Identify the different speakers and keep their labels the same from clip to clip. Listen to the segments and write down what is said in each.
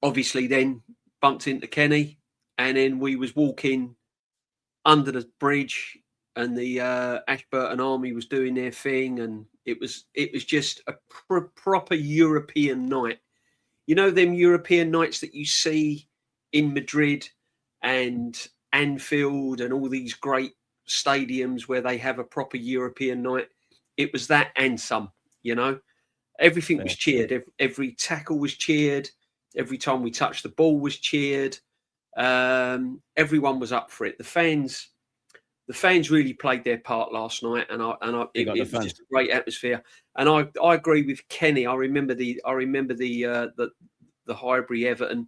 Speaker 1: Obviously, then bumped into Kenny, and then we was walking under the bridge, and the Ashburton Army was doing their thing, and it was just a proper European night. You know, them European nights that you see in Madrid and Anfield and all these great stadiums where they have a proper European night. It was that and some, you know. Everything was cheered. Every tackle was cheered. Every time we touched the ball was cheered. Everyone was up for it. The fans really played their part last night, and it was just a great atmosphere. And I agree with Kenny. I remember the Highbury Everton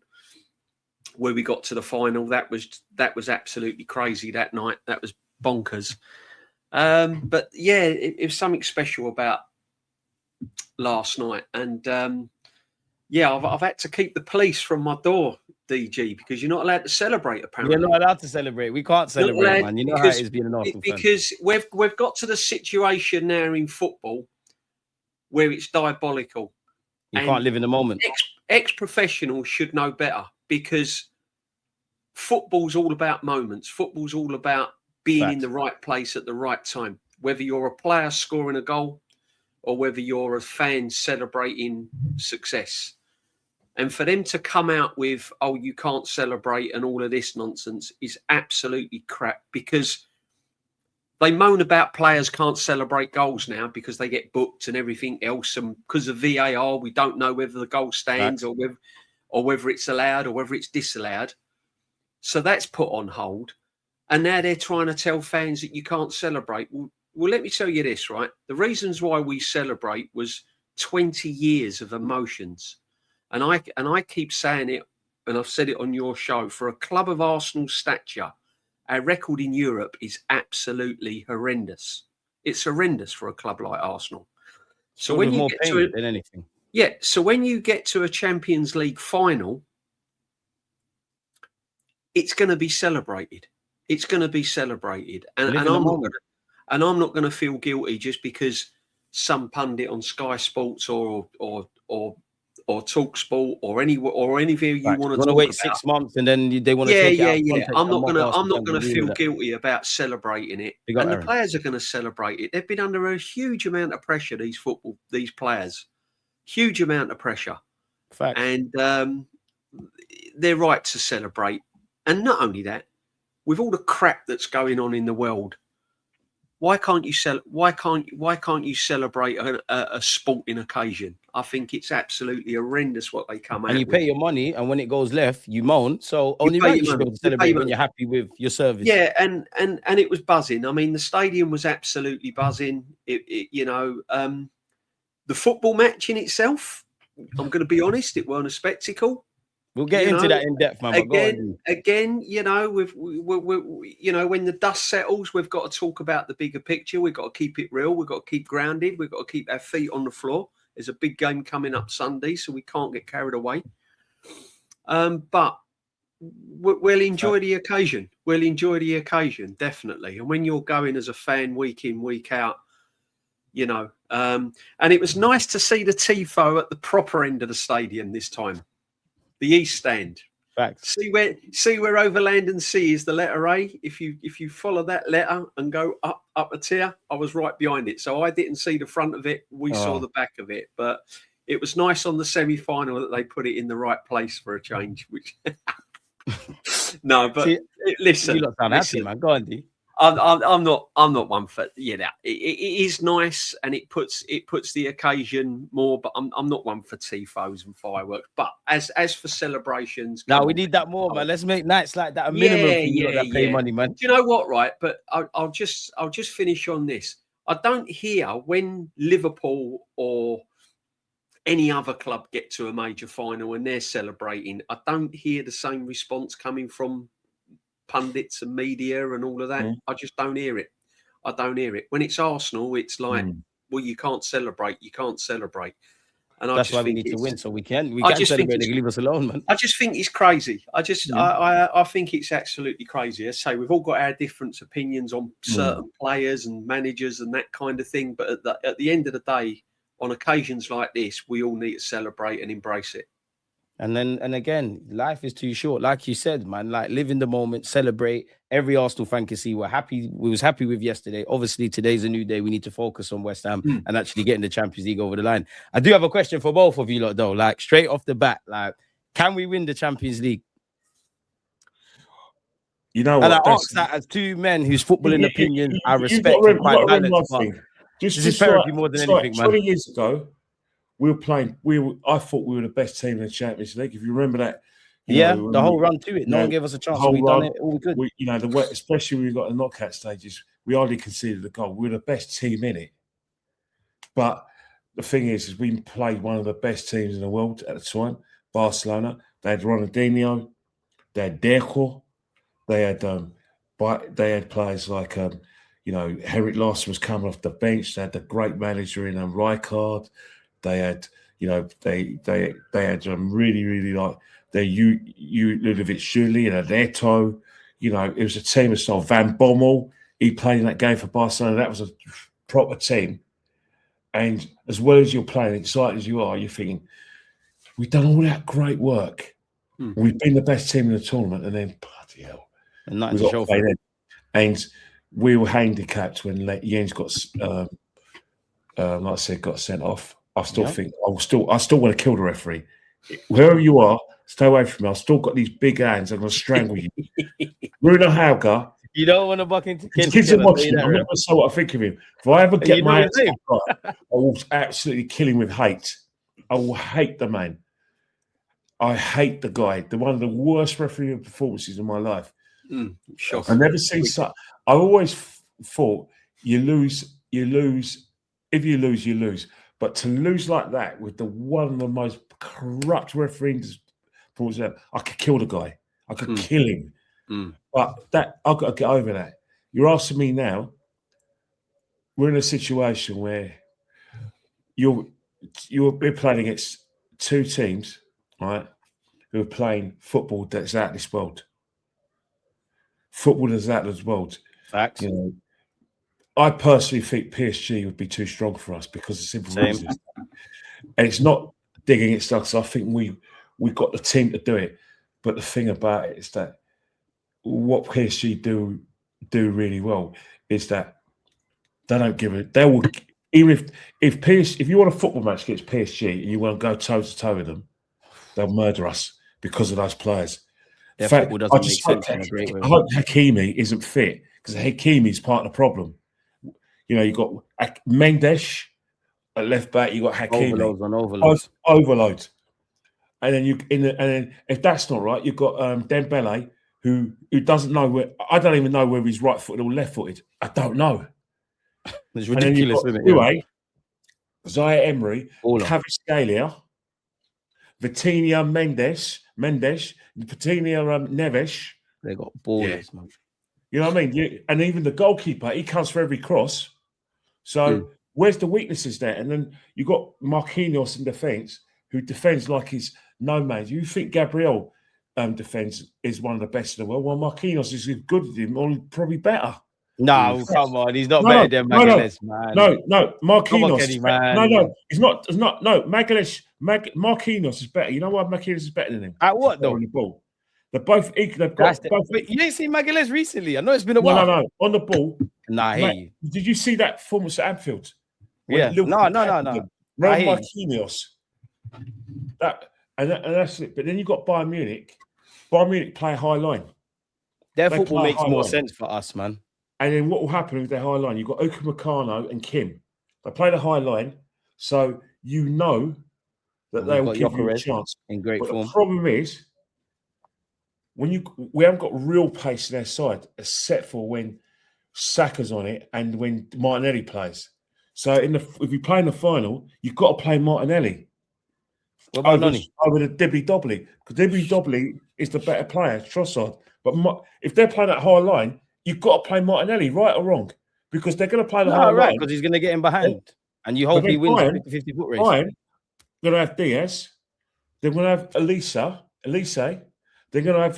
Speaker 1: where we got to the final. That was absolutely crazy that night. That was bonkers. But yeah, it was something special about last night, and I've had to keep the police from my door, DG, because you're not allowed to celebrate. Apparently,
Speaker 2: you're not allowed to celebrate. We can't celebrate, man. You know how it is being an Arsenal fan.
Speaker 1: Because we've got to the situation now in football where it's diabolical.
Speaker 2: You can't live in the moment.
Speaker 1: Ex-professionals should know better, because football's all about moments. Football's all about being in the right place at the right time. Whether you're a player scoring a goal, or whether you're a fan celebrating success. And for them to come out with, oh, you can't celebrate and all of this nonsense is absolutely crap, because they moan about players can't celebrate goals now because they get booked and everything else. And because of VAR, we don't know whether the goal stands or whether it's allowed or whether it's disallowed. So that's put on hold. And now they're trying to tell fans that you can't celebrate. Well, let me tell you this, right? The reasons why we celebrate was 20 years of emotions. And I keep saying it, and I've said it on your show, for a club of Arsenal's stature, our record in Europe is absolutely horrendous. It's horrendous for a club like Arsenal. So when you get to
Speaker 2: than anything.
Speaker 1: Yeah, so when you get to a Champions League final, it's going to be celebrated. It's going to be celebrated. And I'm not going to feel guilty just because some pundit on Sky Sports or Talk Sport or any view you want to
Speaker 2: wait about. 6 months and then they want to take it out.
Speaker 1: I'm not going to feel guilty about celebrating it. And the players are going to celebrate it. They've been under a huge amount of pressure. These players, huge amount of pressure.
Speaker 2: Fact.
Speaker 1: And they're right to celebrate. And not only that, with all the crap that's going on in the world, why can't you celebrate a sporting occasion? I think it's absolutely horrendous what they come out.
Speaker 2: And you pay your money, and when it goes left, you moan. So only right you should be able to celebrate when you're happy with your service.
Speaker 1: Yeah, and it was buzzing. I mean, the stadium was absolutely buzzing. The football match in itself, I'm going to be honest, it weren't a spectacle.
Speaker 2: We'll get into that in depth, man.
Speaker 1: Again, when the dust settles, we've got to talk about the bigger picture. We've got to keep it real. We've got to keep grounded. We've got to keep our feet on the floor. There's a big game coming up Sunday, so we can't get carried away. But we'll enjoy the occasion. We'll enjoy the occasion, definitely. And when you're going as a fan week in, week out, and it was nice to see the tifo at the proper end of the stadium this time. The East Stand.
Speaker 2: Facts.
Speaker 1: See where Overland and Sea is the letter A. If you follow that letter and go up a tier, I was right behind it. So I didn't see the front of it. We saw the back of it. But it was nice on the semi-final that they put it in the right place for a change. Which no, but listen,
Speaker 2: you lot sound happy, man. Go on, D.
Speaker 1: I'm not one for it is nice and it puts the occasion more, but I'm not one for tifos and fireworks. But as for celebrations,
Speaker 2: we need that more, man. Let's make nights like that a minimum for you that pay money, man.
Speaker 1: Do you know what, right? But I'll just finish on this. I don't hear when Liverpool or any other club get to a major final and they're celebrating, I don't hear the same response coming from pundits and media and all of that. I just don't hear it. I don't hear it. When it's Arsenal, it's like, well, you can't celebrate. And
Speaker 2: that's why we need to win, so we can celebrate. They leave us alone, man.
Speaker 1: I just think it's crazy. I think it's absolutely crazy. I say we've all got our different opinions on certain players and managers and that kind of thing. But at the end of the day, on occasions like this, we all need to celebrate and embrace it.
Speaker 2: And again, life is too short. Like you said, man, like live in the moment, celebrate. Every Arsenal fan can see we're happy. We was happy with yesterday. Obviously, today's a new day. We need to focus on West Ham and actually getting the Champions League over the line. I do have a question for both of you lot, though. Like straight off the bat, like, can we win the Champions League?
Speaker 3: You know what?
Speaker 2: And I ask that as two men whose footballing opinions I respect and quite balanced. But this is therapy more than anything, man.
Speaker 3: 20 years ago, we were playing. I thought we were the best team in the Champions League. If you remember that,
Speaker 2: the whole run to it. No one gave us a chance. We done it all good.
Speaker 3: Especially when we got the knockout stages, we hardly conceded a goal. We were the best team in it. But the thing is we played one of the best teams in the world at the time, Barcelona. They had Ronaldinho, they had Deco, they had players like Henrik Larsson was coming off the bench. They had the great manager in Rijkaard. They had, they had really like Ludovic Juli and Adeto. It was a team of style. Van Bommel, he played in that game for Barcelona. That was a proper team. And as well as you're playing, excited as you are, you're thinking, we've done all that great work. We've been the best team in the tournament, and then bloody hell,
Speaker 2: and nothing to show for it.
Speaker 3: And we were handicapped when Jens got, like I said, got sent off. I still think I still want to kill the referee. Wherever you are, stay away from me. I've still got these big hands. I'm going to strangle you. Bruno Hauger.
Speaker 2: You don't want to buck into
Speaker 3: kids are watching. I'm not going to say what I think of him. If I ever get my hands on him, I will absolutely kill him with hate. I will hate the man. I hate the guy. One of the worst refereeing performances in my life. I've never seen such. I always thought you lose. If you lose, you lose. But to lose like that with one of the most corrupt referees, I could kill the guy. I could kill him. But I've got to get over that. You're asking me now. We're in a situation where we're playing against two teams, right, who are playing football that's out of this world. Football that's out of this world.
Speaker 2: Facts.
Speaker 3: I personally think PSG would be too strong for us because of simple reasons. And it's not digging at stuff. So I think we got the team to do it. But the thing about it is that what PSG do really well is that they don't give it. They will, even if you want a football match against PSG and you want to go toe to toe with them, they'll murder us because of those players.
Speaker 2: Their football doesn't make sense in a great way.
Speaker 3: I hope Hakimi isn't fit because Hakimi is part of the problem. You've got Mendes at left back. You got Hakimi. Overload. And then if that's not right, you've got Dembele, who doesn't know where. I don't even know whether he's right-footed or left-footed. I don't know.
Speaker 2: It's ridiculous, isn't it?
Speaker 3: Anyway, Zaya Emery, Kvaratskhelia, Vitinha Mendes, Vitinha Neves.
Speaker 2: They got ballers, man.
Speaker 3: You know what I mean? And even the goalkeeper, he comes for every cross. So where's the weaknesses there? And then you got Marquinhos in defence, who defends like he's no man. You think Gabriel defence is one of the best in the world? Well, Marquinhos is as good as him, or probably better.
Speaker 2: No, come on, he's not better than Magalhaes, man.
Speaker 3: No, Marquinhos.
Speaker 2: Eddie, man.
Speaker 3: No, he's not. No, Marquinhos is better. You know why Marquinhos is better than him?
Speaker 2: At what though?
Speaker 3: On the ball. They're both equal. But
Speaker 2: you ain't seen Magalhaes recently. I know it's been a while.
Speaker 3: No. On the ball.
Speaker 2: I hear you.
Speaker 3: Did you see that performance at Anfield?
Speaker 2: Yeah. No.
Speaker 3: Marquinhos. That's it. But then you got Bayern Munich. Bayern Munich play a high line.
Speaker 2: Their football makes more sense for us, man.
Speaker 3: And then what will happen with their high line? You've got Upamecano and Kim. They play the high line, so you know that they will give you a chance.
Speaker 2: In great form.
Speaker 3: The problem is, we haven't got real pace in their side, except for when Saka's on it and when Martinelli plays. So if we play in the final, you've got to play Martinelli.
Speaker 2: What about Noni?
Speaker 3: Over the Dibby Dobbly. Because Dibby Dobbly is the better player, Trossard. But if they're playing that high line, you've got to play Martinelli, right or wrong? Because they're going to play the high line.
Speaker 2: Because he's going to get in behind. And you hope he wins the 50-50 foot race.
Speaker 3: They're going to have Diaz. They're going to have Elise. They're going to have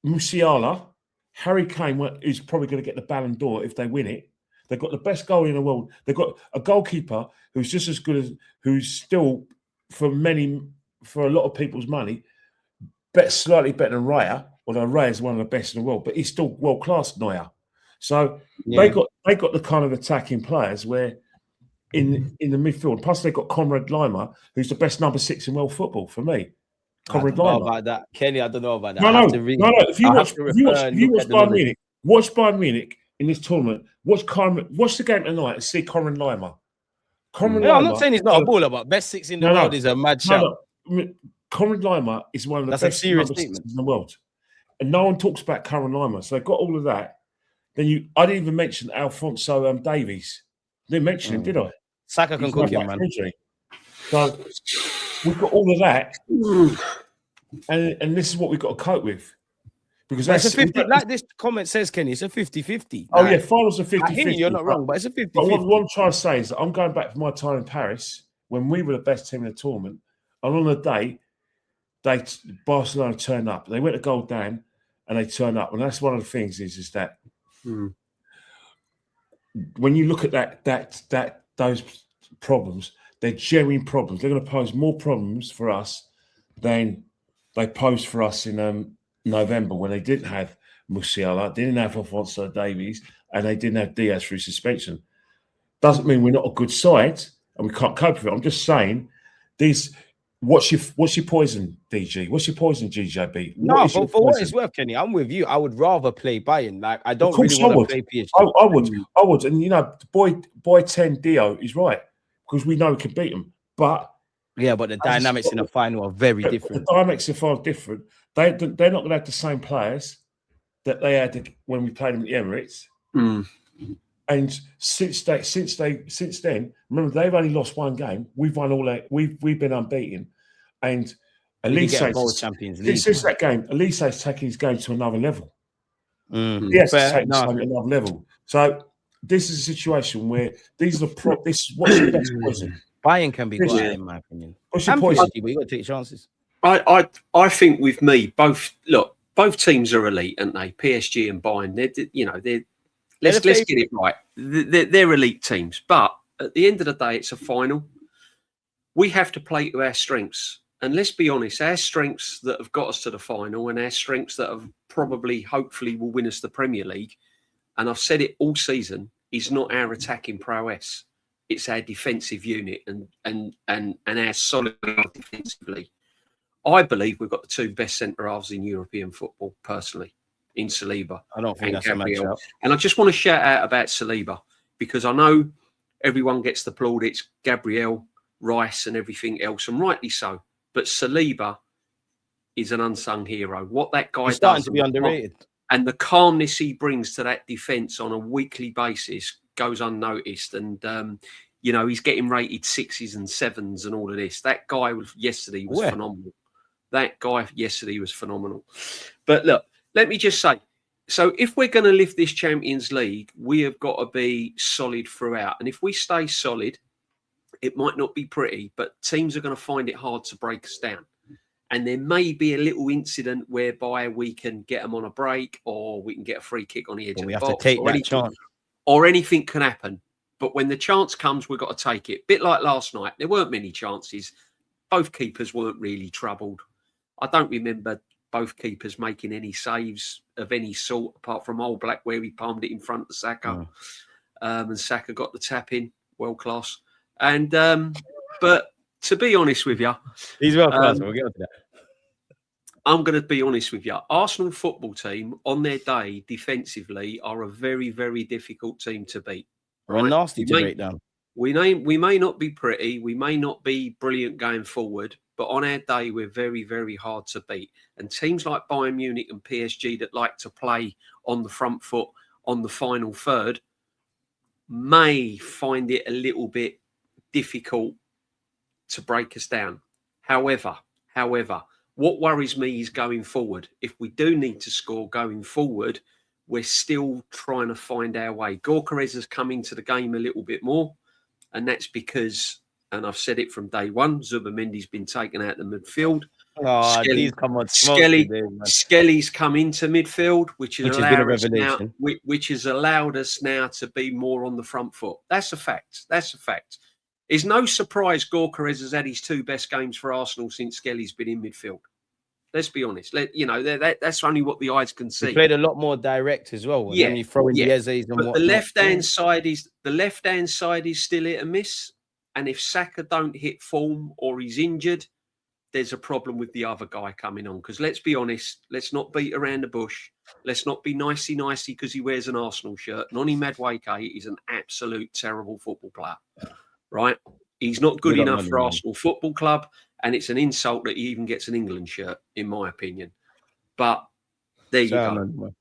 Speaker 3: Musiala. Harry Kane is probably going to get the Ballon d'Or if they win it. They've got the best goalie in the world. They've got a goalkeeper who's just as good as, who's still, for many for a lot of people's money, slightly better than Raya, although Raya is one of the best in the world, but he's still world class Neuer. So they got the kind of attacking players where in the midfield. Plus they got Conrad Lima, who's the best number 6 in world football for me. Conrad Lima.
Speaker 2: About that, Kenny. I don't know about that.
Speaker 3: No. If you watch Bayern Munich, watch Bayern Munich in this tournament. Watch the game tonight and see Conrad Lima. Lima,
Speaker 2: I'm not saying he's not a baller, but best 6 in the world is a mad shout.
Speaker 3: Conrad Lima is one of the best number 6 in the world, and no one talks about Conrad Lima. So they've got all of that. Then I didn't even mention Alphonso Davies. I didn't mention him, did I?
Speaker 2: Saka can cook him, man.
Speaker 3: So we've got all of that, and this is what we've got to cope with. Because
Speaker 2: that's a 50, like this comment says, Kenny, it's a 50-50.
Speaker 3: Oh, yeah, finals are 50-50.
Speaker 2: You're not wrong, but it's a 50-50.
Speaker 3: But what I'm trying to say is that I'm going back to my time in Paris when we were the best team in the tournament, and on the day, Barcelona turned up. They went to goal down, and they turned up. And that's one of the things is that when you look at those problems, they're genuine problems. They're going to pose more problems for us than they posed for us in November when they didn't have Musiala, didn't have Alphonso Davies, and they didn't have Diaz through suspension. Doesn't mean we're not a good side and we can't cope with it. I'm just saying, what's your poison, DG? What's your poison, DJB?
Speaker 2: No, but for what it's worth, Kenny, I'm with you. I would rather play Bayern. Like, I don't really want to play PSG.
Speaker 3: I would. And, you know, boy 10 Dio is right because we know we can beat them. But
Speaker 2: the dynamics in the final are very different.
Speaker 3: The dynamics in the final are different. They're not going to have the same players that they had when we played them at the Emirates. And since then, remember they've only lost one game. We've won all that. We've been unbeaten. And Elise since that game, Elise's taking his game to another level. He has to take to another level. So this is a situation where these are this is what's the best poison.
Speaker 2: Bayern can be good, in my opinion.
Speaker 3: What's your poison?
Speaker 2: But you got to take chances.
Speaker 1: I think with me, both teams are elite, aren't they? PSG and Bayern, let's get it right. They're elite teams, but at the end of the day, it's a final. We have to play to our strengths, and let's be honest, our strengths that have got us to the final, and our strengths that have hopefully, will win us the Premier League. And I've said it all season: is not our attacking prowess; it's our defensive unit and our solid defensively. I believe we've got the 2 best centre halves in European football, personally, in Saliba.
Speaker 2: I don't think that's a matchup.
Speaker 1: And I just want to shout out about Saliba because I know everyone gets the plaudits, Gabriel, Rice, and everything else, and rightly so. But Saliba is an unsung hero. What that guy does,
Speaker 2: starting to be underrated,
Speaker 1: and the calmness he brings to that defence on a weekly basis goes unnoticed. And he's getting rated 6s and 7s and all of this. That guy yesterday was phenomenal. That guy yesterday was phenomenal. But look, let me just say, so if we're going to lift this Champions League, we have got to be solid throughout. And if we stay solid, it might not be pretty, but teams are going to find it hard to break us down. And there may be a little incident whereby we can get them on a break or we can get a free kick on the edge of the box. We have to take that chance. Or anything can happen. But when the chance comes, we've got to take it. Bit like last night. There weren't many chances. Both keepers weren't really troubled. I don't remember both keepers making any saves of any sort, apart from Old Black, where he palmed it in front of Saka. And Saka got the tap in. World class. And but to be honest with you,
Speaker 2: he's world class. We'll get on to that.
Speaker 1: I'm going to be honest with you. Arsenal football team on their day defensively are a very, very difficult team to beat.
Speaker 2: Right? Nasty to break down.
Speaker 1: We may not be pretty, we may not be brilliant going forward, but on our day we're very, very hard to beat. And teams like Bayern Munich and PSG that like to play on the front foot on the final third may find it a little bit difficult to break us down. However, what worries me is going forward. If we do need to score going forward, we're still trying to find our way. Gyökeres has come into the game a little bit more, and that's because, and I've said it from day one, Zubimendi's been taken out of the midfield. Skelly's come into midfield, which has allowed us now to be more on the front foot. That's a fact. It's no surprise Gyökeres has had his 2 best games for Arsenal since Skelly's been in midfield. Let's be honest. That's only what the eyes can see.
Speaker 2: He played a lot more direct as well. And then you throw in the Ezes and
Speaker 1: but the left-hand side is still hit and miss. And if Saka don't hit form or he's injured, there's a problem with the other guy coming on. Because let's be honest, let's not beat around the bush. Let's not be nicey because he wears an Arsenal shirt. Noni Madueke is an absolute terrible football player, right? He's not good enough for Arsenal Football Club, and it's an insult that he even gets an England shirt, in my opinion. But there you go.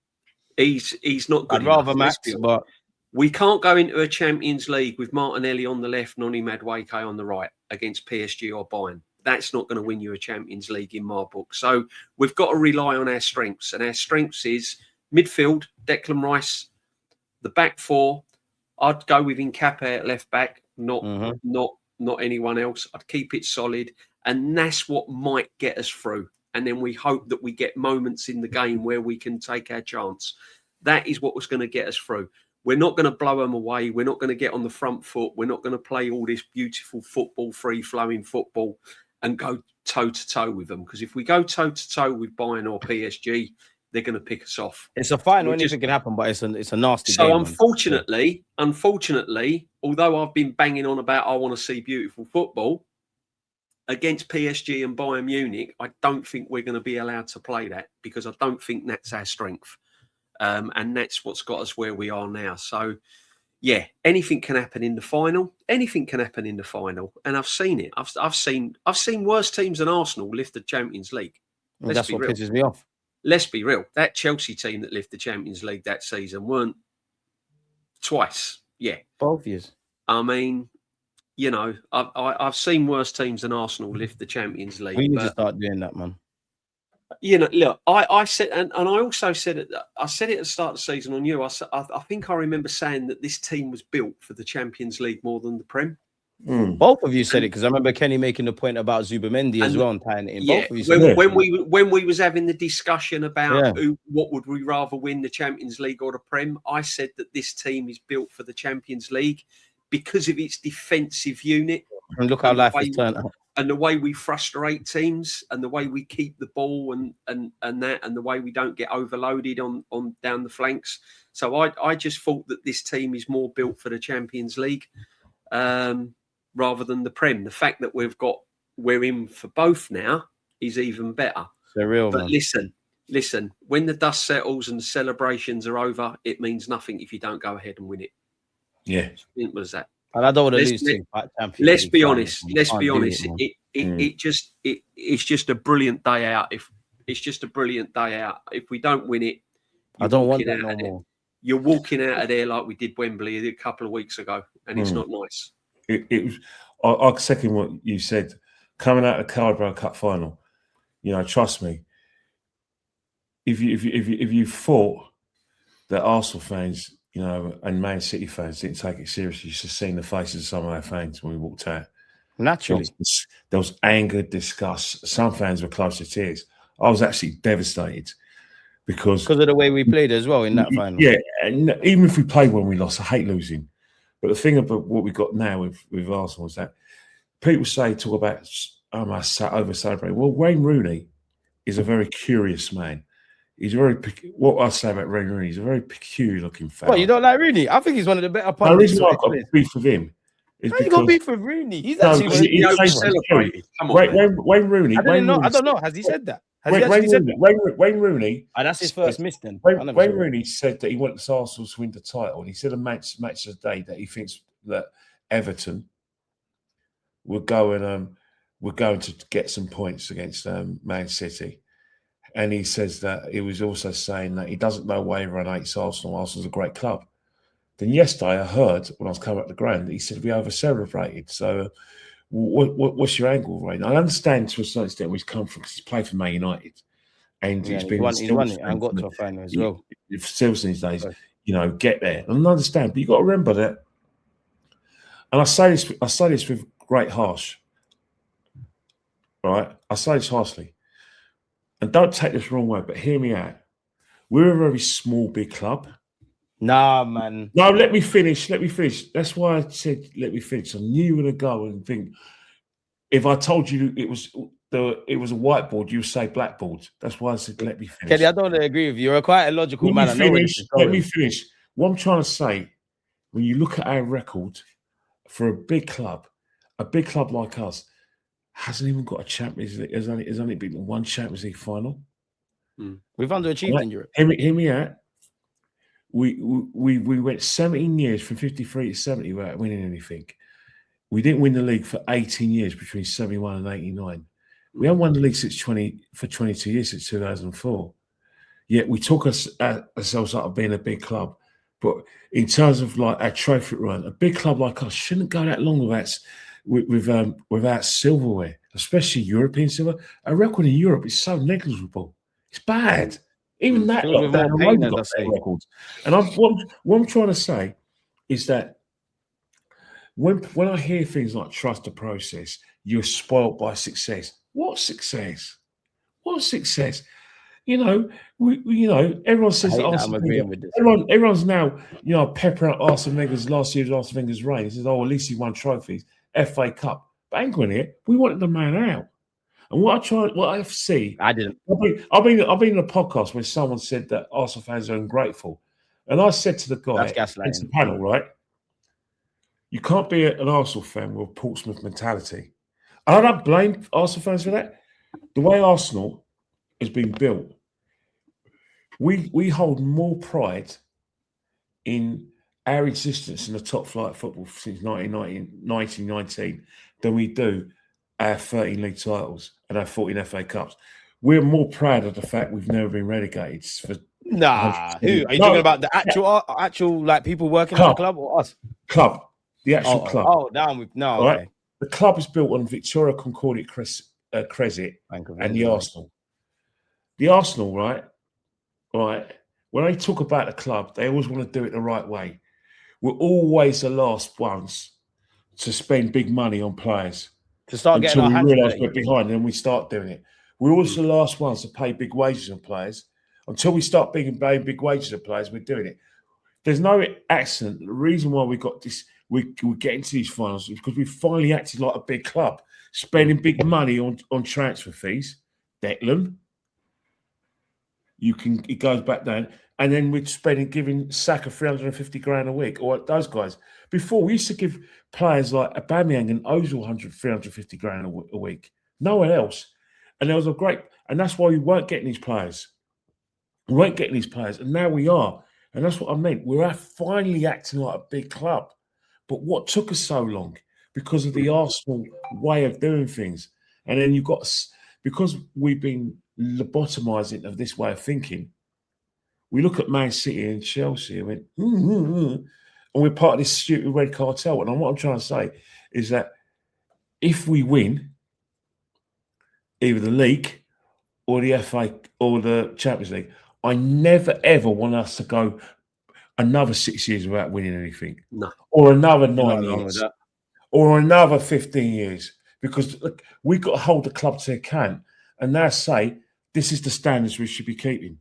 Speaker 1: He's not good enough. I'd rather Max, but we can't go into a Champions League with Martinelli on the left, Noni Madueke on the right against PSG or Bayern. That's not going to win you a Champions League in my book. So we've got to rely on our strengths. And our strengths is midfield, Declan Rice, the back 4. I'd go with Nkapé at left back, not anyone else. I'd keep it solid. And that's what might get us through. And then we hope that we get moments in the game where we can take our chance. That is what was going to get us through. We're not going to blow them away. We're not going to get on the front foot. We're not going to play all this beautiful football, free-flowing football, and go toe-to-toe with them. Because if we go toe-to-toe with Bayern or PSG, they're going to pick us off.
Speaker 2: It's a final. Anything can happen, but it's a nasty
Speaker 1: game.
Speaker 2: So
Speaker 1: unfortunately, although I've been banging on about I want to see beautiful football, against PSG and Bayern Munich, I don't think we're going to be allowed to play that because I don't think that's our strength. And that's what's got us where we are now. So, yeah, anything can happen in the final. Anything can happen in the final, and I've seen it. I've seen worse teams than Arsenal lift the Champions League.
Speaker 2: That's what pisses me off.
Speaker 1: Let's be real. That Chelsea team that lifted the Champions League that season weren't twice. Yeah,
Speaker 2: both years.
Speaker 1: I mean, I've seen worse teams than Arsenal lift the Champions League.
Speaker 2: We need to start doing that, man.
Speaker 1: Look, I said, and I also said it. I said it at the start of the season on you. I think I remember saying that this team was built for the Champions League more than the Prem.
Speaker 2: Both of you said it because I remember Kenny making the point about Zubamendi as well and tying it in.
Speaker 1: Yeah,
Speaker 2: both of you said
Speaker 1: when we was having the discussion about what would we rather win, the Champions League or the Prem, I said that this team is built for the Champions League because of its defensive unit.
Speaker 2: And look how life has turned out.
Speaker 1: And the way we frustrate teams, and the way we keep the ball, and the way we don't get overloaded on down the flanks. So I just thought that this team is more built for the Champions League rather than the Prem. The fact that we're in for both now is even better.
Speaker 2: Surreal,
Speaker 1: but
Speaker 2: man.
Speaker 1: Listen. When the dust settles and the celebrations are over, it means nothing if you don't go ahead and win it.
Speaker 3: Yeah,
Speaker 1: simple as that.
Speaker 2: And I don't want to lose to
Speaker 1: Let's be honest. It's just a brilliant day out. If we don't win it,
Speaker 2: I don't want that no more.
Speaker 1: You're walking out of there like we did Wembley a couple of weeks ago, and it's not nice.
Speaker 3: It was. I second what you said. Coming out of the Carabao Cup final, trust me. If you thought that Arsenal fans, and Man City fans didn't take it seriously, you should have seen the faces of some of our fans when we walked out.
Speaker 2: Naturally.
Speaker 3: There was anger, disgust. Some fans were close to tears. I was actually devastated because
Speaker 2: of the way we played as well in that final.
Speaker 3: Yeah, and even if we played when we lost, I hate losing. But the thing about what we got now with Arsenal is that people talk about over celebrating. Well, Wayne Rooney is a very curious man. He's what I say about Wayne Rooney, he's a very peculiar looking fella.
Speaker 2: Well, you don't like Rooney? I think he's one of the better players.
Speaker 3: The reason why I've got beef with him is
Speaker 2: because... you got beef with Rooney? He's actually
Speaker 3: celebrated. Wayne Rooney.
Speaker 2: I don't know. Has he said that?
Speaker 3: Wayne Rooney.
Speaker 2: And that's his first miss then.
Speaker 3: Wayne Rooney said that he wants Arsenal to win the title. And he said a match of the day that he thinks that Everton we're going to get some points against Man City. And he says that he was also saying that he doesn't know why everyone hates Arsenal. Arsenal's a great club. Then yesterday I heard when I was coming up the ground that he said we over-celebrated. So what's your angle, Wayne? I understand to a certain extent where he's come from because he's played for Man United. And he's won it and got to a final as well. Still these days, get there. And I understand, but you've got to remember that. And I say this with great harsh. Right? I say this harshly. And don't take this the wrong way, but hear me out. We're a very small, big club.
Speaker 2: Nah, man.
Speaker 3: No, let me finish. That's why I said let me finish. I knew you were going to go and think. If I told you it was a whiteboard, you would say blackboard. That's why I said let me finish.
Speaker 2: Kelly, I don't agree with you. You're quite a logical man.
Speaker 3: Let me finish. What I'm trying to say, when you look at our record for a big club like us, hasn't even got a Champions League. Has only been one Champions League final.
Speaker 2: We've underachieved in Europe.
Speaker 3: Hear me out. We went 17 years from 53 to 70 without winning anything. We didn't win the league for 18 years between 71 and 89. We haven't won the league for 22 years, since 2004. Yet we took ourselves out of being a big club. But in terms of like our trophy run, a big club like us shouldn't go that long without silverware, especially European silver. Our record in Europe is so negligible. It's bad. Even that lot down the road got their records. And what I'm trying to say is that when I hear things like trust the process, you're spoiled by success. What success? What success? Everyone says that everyone's now, peppering up Arsene Wenger's last year's Arsene Wenger's reign. He says, at least he won trophies, FA Cup. But hang on here, we wanted the man out. And what I see,
Speaker 2: I didn't.
Speaker 3: I've been in a podcast where someone said that Arsenal fans are ungrateful, and I said to the guy, it's the panel, right? You can't be an Arsenal fan with a Portsmouth mentality. And I don't blame Arsenal fans for that. The way Arsenal has been built, we hold more pride in our existence in the top flight of football since 1919 than we do our 13 league titles and our 14 FA Cups. We're more proud of the fact we've never been relegated.
Speaker 2: Who are you talking about? The actual like people working at the club or us?
Speaker 3: Club, the actual club.
Speaker 2: Right?
Speaker 3: Okay. The club is built on Victoria Concordia Crescit and the Arsenal. The Arsenal, right? When they talk about the club, they always want to do it the right way. We're always the last ones to spend big money on players.
Speaker 2: To start
Speaker 3: until
Speaker 2: getting our
Speaker 3: we realise we're behind, and then we start doing it. We're also the last ones to pay big wages on players. Until we start paying big wages on players, we're doing it. There's no accident. The reason why we got this, we get into these finals is because we finally acted like a big club, spending big money on transfer fees. Declan, it goes back down, and then we're giving Saka 350 grand a week, or those guys. Before, we used to give players like Aubameyang and Ozil 350 grand a week. No one else. And there was and that's why we weren't getting these players. And now we are. And that's what I meant. We're finally acting like a big club. But what took us so long? Because of the Arsenal way of doing things. And then because we've been lobotomizing of this way of thinking, we look at Man City and Chelsea and went, and we're part of this stupid red cartel. And what I'm trying to say is that if we win either the league or the FA or the Champions League, I never, ever want us to go another 6 years without winning anything.
Speaker 1: No.
Speaker 3: Or another 9 years. Or another 15 years. Because look, we've got to hold the club to account and now say, this is the standards we should be keeping.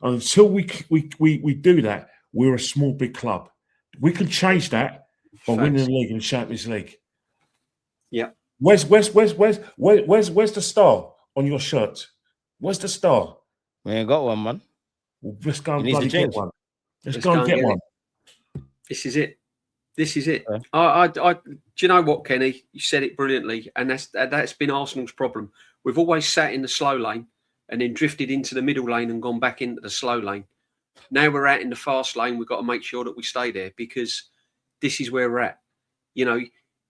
Speaker 3: And until we do that, we're a small, big club. We can change that by winning the league and the Champions League.
Speaker 1: Yeah.
Speaker 3: Where's the star on your shirt? Where's the star?
Speaker 2: We ain't got one, man.
Speaker 3: Well, let's go and bloody get one. Let's go and get one.
Speaker 1: This is it. Yeah. Do you know what, Kenny? You said it brilliantly, and that's been Arsenal's problem. We've always sat in the slow lane and then drifted into the middle lane and gone back into the slow lane. Now we're out in the fast lane. We've got to make sure that we stay there because this is where we're at. You know,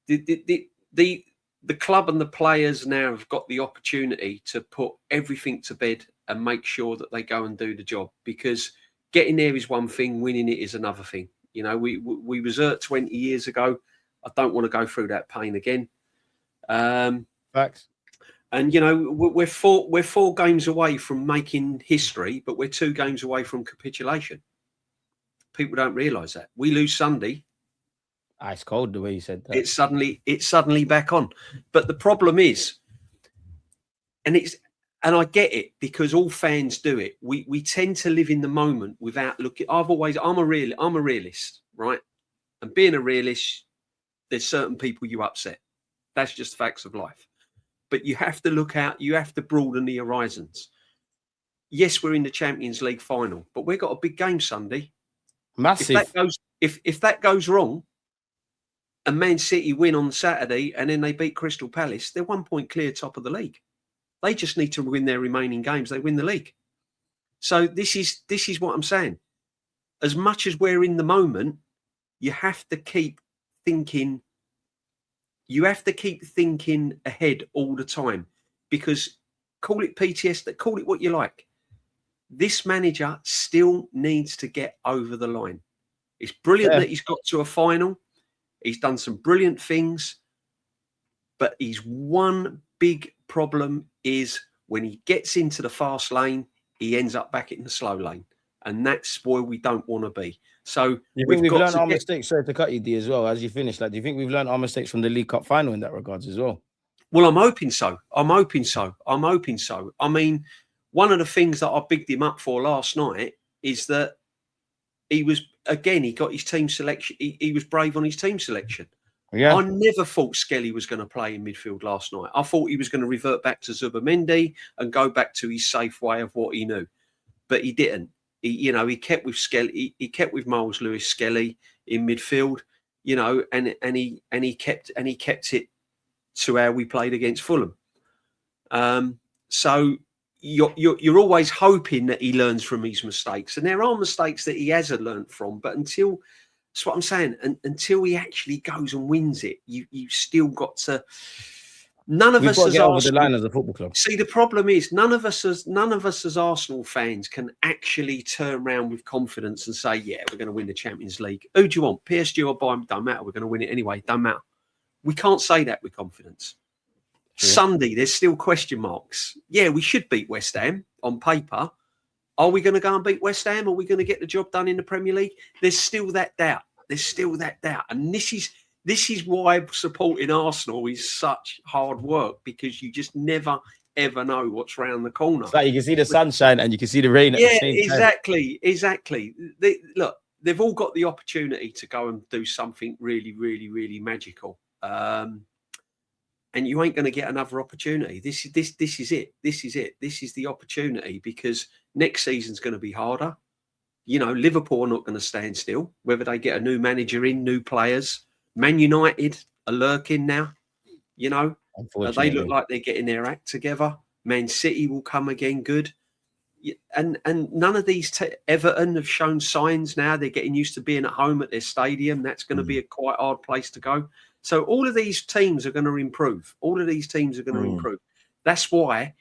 Speaker 1: the club and the players now have got the opportunity to put everything to bed and make sure that they go and do the job, because getting there is one thing, winning it is another thing. You know, we was hurt 20 years ago. I don't want to go through that pain again.
Speaker 2: Facts.
Speaker 1: And, you know, we're four games away from making history, but we're 2 games away from capitulation. People don't realise that. We lose Sunday.
Speaker 2: Ice cold the way you said that.
Speaker 1: It's suddenly back on. But the problem is, and I get it because all fans do it. We tend to live in the moment without looking. I'm a realist, right? And being a realist, there's certain people you upset. That's just facts of life. But you have to look out. You have to broaden the horizons. Yes, we're in the Champions League final, but we've got a big game Sunday.
Speaker 2: Massive.
Speaker 1: If that goes wrong, and Man City win on Saturday, and then they beat Crystal Palace, they're 1 point clear top of the league. They just need to win their remaining games. They win the league. So this is what I'm saying. As much as we're in the moment, you have to keep thinking. You have to keep thinking ahead all the time, because call it PTSD, call it what you like. This manager still needs to get over the line. It's brilliant that he's got to a final. He's done some brilliant things, but his one big problem is when he gets into the fast lane, he ends up back in the slow lane. And that's where we don't want to be. So
Speaker 2: we've learned our mistakes. Sorry to cut you, D, as well, as you finish. Like, do you think we've learned our mistakes from the League Cup final in that regards as well?
Speaker 1: Well, I'm hoping so. I mean, one of the things that I bigged him up for last night is that he got his team selection. He was brave on his team selection. Yeah. I never thought Skelly was going to play in midfield last night. I thought he was going to revert back to Zubamendi and go back to his safe way of what he knew. But he didn't. He kept with Skelly. He kept with Miles Lewis Skelly in midfield, and he kept it to how we played against Fulham. So you're always hoping that he learns from his mistakes, and there are mistakes that he hasn't learned from. But that's what I'm saying. Until he actually goes and wins it, you still got to. None of us as
Speaker 2: over the line as a football club.
Speaker 1: See, the problem is none of us as Arsenal fans can actually turn around with confidence and say, "Yeah, we're going to win the Champions League." Who do you want, PSG or Bayern? Don't matter. We're going to win it anyway. Don't matter. We can't say that with confidence. Yeah. Sunday, there's still question marks. Yeah, we should beat West Ham on paper. Are we going to go and beat West Ham? Are we going to get the job done in the Premier League? There's still that doubt. And this is why supporting Arsenal is such hard work, because you just never, ever know what's around the corner.
Speaker 2: It's like you can see the sunshine and you can see the rain at the same time.
Speaker 1: Exactly. They've all got the opportunity to go and do something really, really, really magical. And you ain't going to get another opportunity. This is it. This is the opportunity, because next season's going to be harder. Liverpool are not going to stand still, whether they get a new manager in, new players. Man United are lurking now. They look like they're getting their act together. Man City will come again good. And none of these Everton have shown signs now. They're getting used to being at home at their stadium. That's going to be a quite hard place to go. So all of these teams are going to improve. That's why,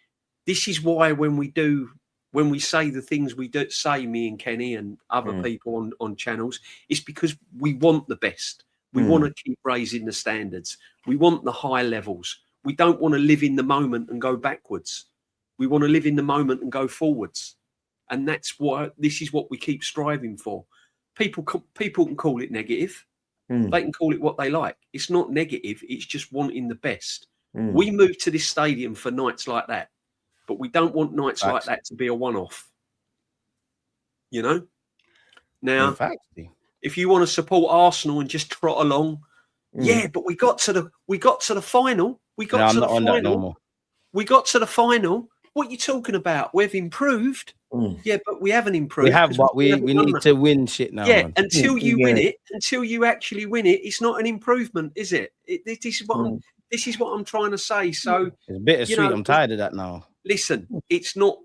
Speaker 1: this is why when we say the things we do say, me and Kenny and other people on channels, it's because we want the best. We want to keep raising the standards. We want the high levels. We don't want to live in the moment and go backwards. We want to live in the moment and go forwards. And that's why this is what we keep striving for. People can call it negative. They can call it what they like. It's not negative. It's just wanting the best. We move to this stadium for nights like that, but we don't want nights like that to be a one-off. Now, if you want to support Arsenal and just trot along, but we got to the final. We got to the final. What are you talking about? We've improved. Yeah, but we haven't improved.
Speaker 2: We have, but we need to win shit now.
Speaker 1: Yeah, man. Until you win it, until you actually win it, it's not an improvement, is it? This is what I'm trying to say. So
Speaker 2: it's bittersweet. I'm tired of that now.
Speaker 1: Listen, it's not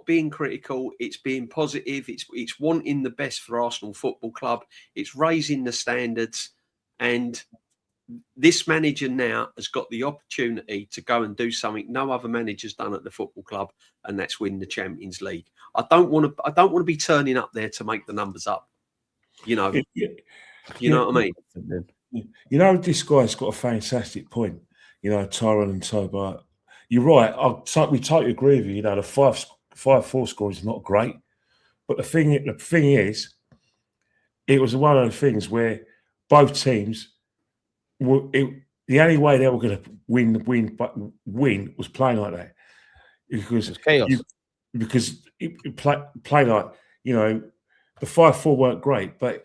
Speaker 1: being critical. It's being positive. It's wanting the best for Arsenal Football Club. It's raising the standards, and this manager now has got the opportunity to go and do something no other manager's done at the football club, and that's win the Champions League. I don't want to be turning up there to make the numbers up. You know what I mean?
Speaker 3: This guy's got a fantastic point. Tyrone and Toba. You're right. We totally agree with you. The 5-4 score is not great, but the thing is, it was one of the things where both teams. The only way they were going to win was playing like that. because
Speaker 2: chaos.
Speaker 3: you play like, you know, the 5-4 weren't great, but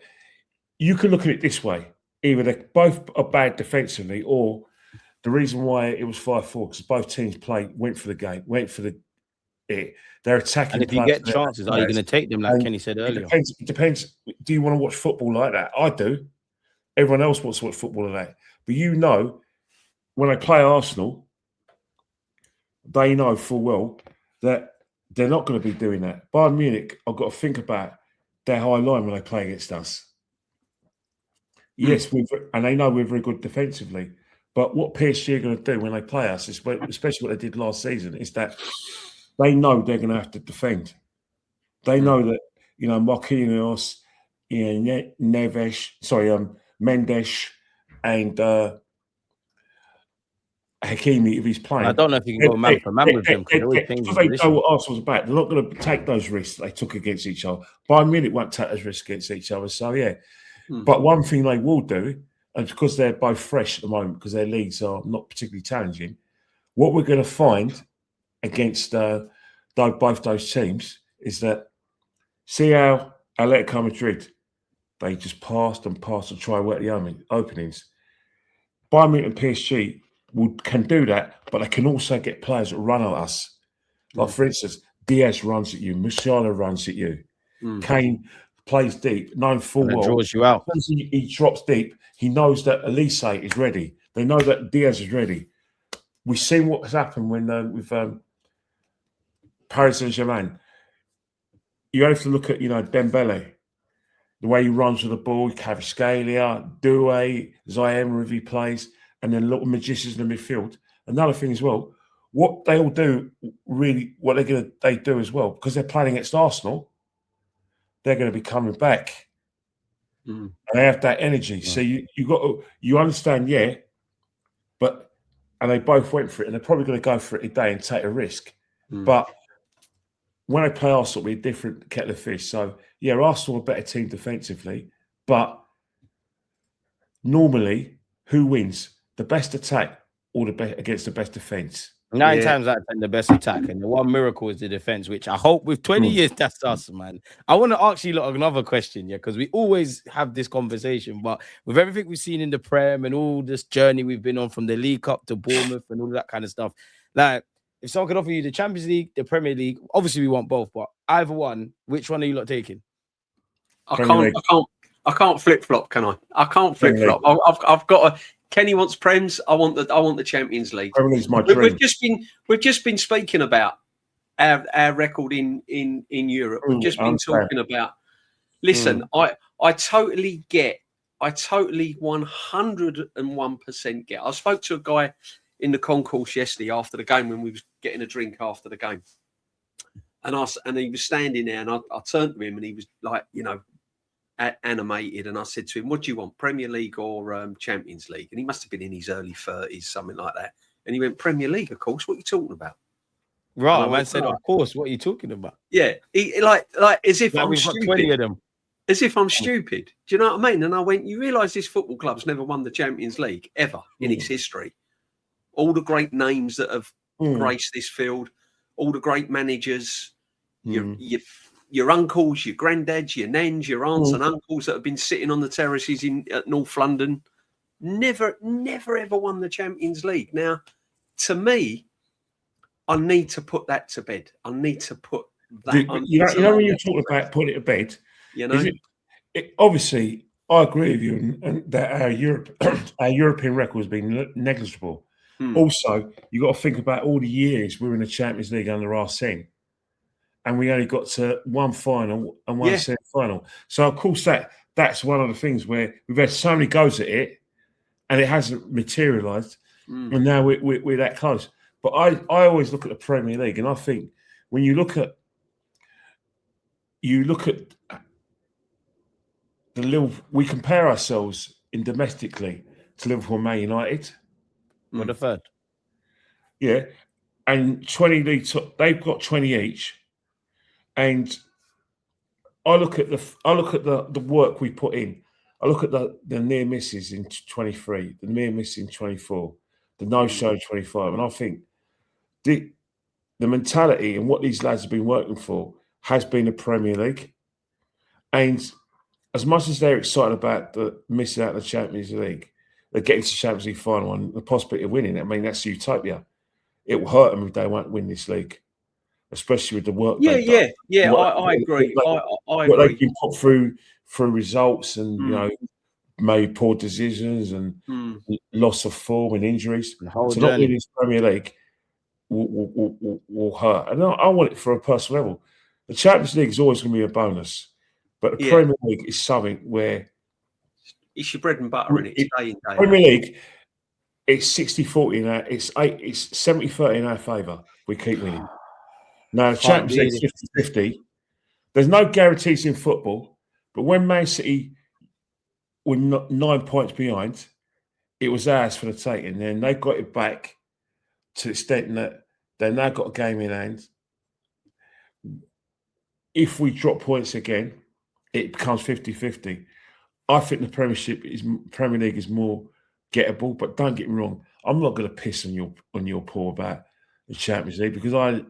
Speaker 3: you can look at it this way: either they both are bad defensively, or the reason why it was 5-4 because both teams went for the game, went for it. They're attacking.
Speaker 2: And if you get chances, are you going to take them, like Kenny said earlier?
Speaker 3: It depends. Do you want to watch football like that? I do. Everyone else wants to watch football like that. But you know, when they play Arsenal, they know full well that they're not going to be doing that. Bayern Munich, I've got to think about their high line when they play against us. Yes, and they know we're very good defensively. But what PSG are going to do when they play us, especially what they did last season, is that they know they're going to have to defend. They know that, you know, Marquinhos, you know, Mendes, and Hakimi, if he's playing.
Speaker 2: I don't know if you can go man for man with them because
Speaker 3: they know what Arsenal's about. They're not going to take those risks they took against each other. Bayern Munich won't take those risks against each other. So, yeah. But one thing they will do, and because they're both fresh at the moment, because their leagues are not particularly challenging, what we're going to find against both those teams is that, see how Atletico Madrid, they just passed and try and work the openings. Bayern Munich and PSG can do that, but they can also get players that run at us. Like, for instance, Diaz runs at you, Musiala runs at you, Kane plays deep, known full well.
Speaker 2: Draws you out.
Speaker 3: He drops deep. He knows that Elise is ready. They know that Diaz is ready. We've seen what has happened when with Paris Saint-Germain. You have to look at, you know, Dembele, the way he runs with the ball, Kvaratskhelia, Doué, Zaire if he plays, and then little magicians in the midfield. Another thing as well, what they all do, really, what they do as well, because they're playing against Arsenal, they're going to be coming back. And they have that energy. So you understand, and they both went for it, and they're probably going to go for it today and take a risk. But when they play Arsenal, it'll be a different kettle of fish. So, yeah, Arsenal are a better team defensively, but normally, who wins? The best attack or against the best defence?
Speaker 2: 9 times out of 10, the best attack, and the one miracle is the defense, which I hope with 20 years, that's us, man. I want to ask you another question, because we always have this conversation, but with everything we've seen in the Prem and all this journey we've been on from the League Cup to Bournemouth and all that kind of stuff, like, if someone could offer you the Champions League, the Premier League, obviously we want both, but either one, which one are you lot taking?
Speaker 1: I can't flip flop, can I? I can't flip flop. I've got a. Kenny wants Prems. I want the Champions League.
Speaker 3: My dream.
Speaker 1: We've just been speaking about our record in Europe. We've just been talking about. Listen, I totally get. I totally 101% get. I spoke to a guy in the concourse yesterday after the game when we was getting a drink after the game, and he was standing there, and I turned to him, and he was like, you know, animated, and I said to him, "What do you want, Premier League or Champions League?" And he must have been in his early 30s, something like that. And he went, "Premier League, of course. What are you talking about?"
Speaker 2: Right, man said, "Of course. What are you talking about?"
Speaker 1: Yeah, he, like as if I'm
Speaker 2: we've got 20 of them.
Speaker 1: As if I'm stupid. Do you know what I mean? And I went, "You realise this football club's never won the Champions League ever in its history. All the great names that have graced this field, all the great managers, your uncles, your granddads, your nans, your aunts and uncles that have been sitting on the terraces at North London, never ever won the Champions League." Now, to me, I need to put that to bed. I need to put that.
Speaker 3: You know when you talk about putting it to bed,
Speaker 1: you know,
Speaker 3: obviously I agree with you, and that our European record has been negligible. Also, you got to think about all the years we were in the Champions League under Arsene, and we only got to one final and one semi-final. So, of course, that's one of the things where we've had so many goes at it, and it hasn't materialised, and now we're that close. But I always look at the Premier League, and I think when you look at we compare ourselves domestically to Liverpool and Man United.
Speaker 2: We're the third.
Speaker 3: Yeah. And 20 leagues, they've got 20 each. And I look at the work we put in. I look at the near misses in 23, the near miss in 24, the no show in 25, and I think the mentality and what these lads have been working for has been the Premier League. And as much as they're excited about the missing out on the Champions League, they're getting to the Champions League final and the prospect of winning it. I mean, that's utopia. It will hurt them if they won't win this league, especially with the work.
Speaker 1: Yeah, I agree. I
Speaker 3: what
Speaker 1: agree.
Speaker 3: they've been put through results and you know, made poor decisions and loss of form and injuries.
Speaker 2: The whole
Speaker 3: So not
Speaker 2: journey.
Speaker 3: winning this Premier League will hurt. And I want it for a personal level. The Champions League is always going to be a bonus, but the Premier League is something where
Speaker 1: it's your bread and butter, and it's day in day.
Speaker 3: Premier League, it's 60-40 now. It's 70-30 in our favour. We keep winning. Now the Champions League is 50-50. There's no guarantees in football, but when Man City were 9 points behind, it was ours for the taking. Then they got it back to the extent that they now got a game in hand. If we drop points again, it becomes 50-50. I think the Premier League is more gettable, but don't get me wrong. I'm not going to piss on your paw about the Champions League because I